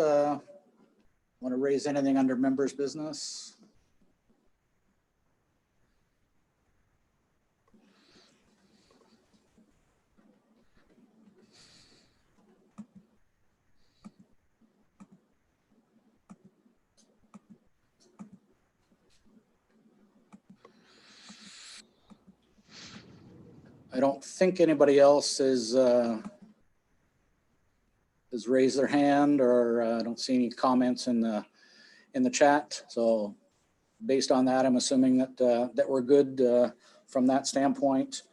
want to raise anything under members' business? I don't think anybody else has raised their hand, or I don't see any comments in the chat. So based on that, I'm assuming that we're good from that standpoint.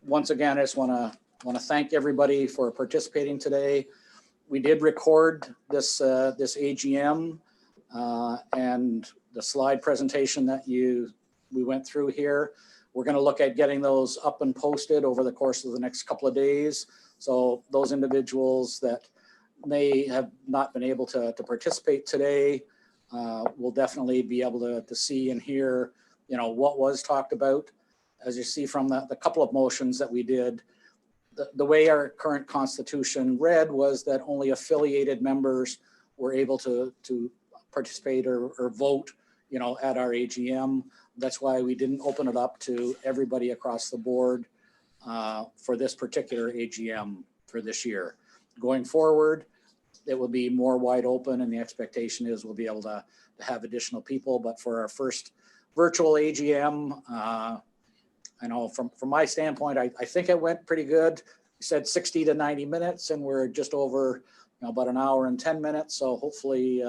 Once again, I just want to want to thank everybody for participating today. We did record this AGM and the slide presentation that we went through here. We're going to look at getting those up and posted over the course of the next couple of days. So those individuals that may have not been able to participate today will definitely be able to see and hear, what was talked about. As you see from the couple of motions that we did, the way our current constitution read was that only affiliated members were able to participate or vote, at our AGM. That's why we didn't open it up to everybody across the board for this particular AGM for this year. Going forward, it will be more wide open, and the expectation is we'll be able to have additional people. But for our first virtual AGM, I know from my standpoint, I think it went pretty good. We said 60 to 90 minutes, and we're just over about an hour and 10 minutes. So hopefully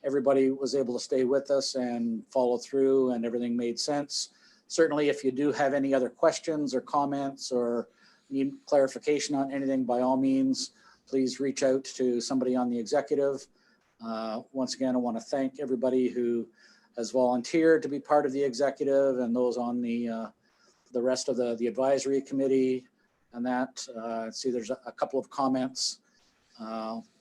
everybody was able to stay with us and follow through, and everything made sense. Certainly, if you do have any other questions or comments or need clarification on anything, by all means, please reach out to somebody on the executive. Once again, I want to thank everybody who has volunteered to be part of the executive, and those on the rest of the advisory committee and that. See, there's a couple of comments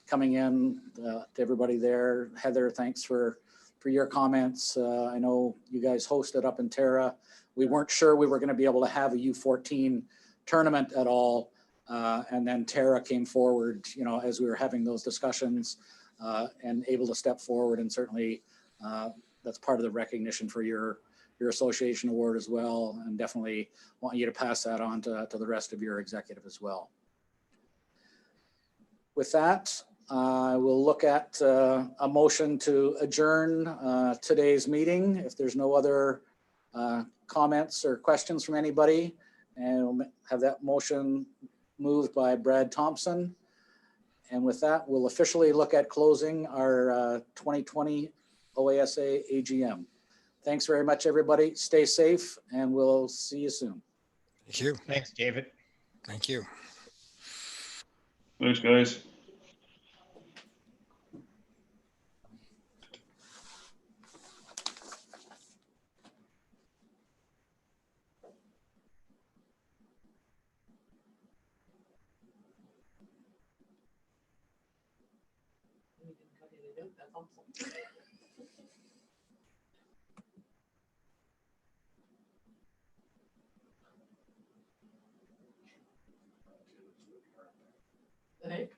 coming in to everybody there. Heather, thanks for your comments. I know you guys hosted up in Tara. We weren't sure we were going to be able to have a U14 tournament at all. And then Tara came forward, as we were having those discussions and able to step forward. And certainly that's part of the recognition for your association award as well. And definitely want you to pass that on to the rest of your executive as well. With that, we'll look at a motion to adjourn today's meeting. If there's no other comments or questions from anybody, and we'll have that motion moved by Brad Thompson. And with that, we'll officially look at closing our 2020 OASA AGM. Thanks very much, everybody. Stay safe, and we'll see you soon. Thank you. Thanks, David. Thank you. Thanks, guys. Right?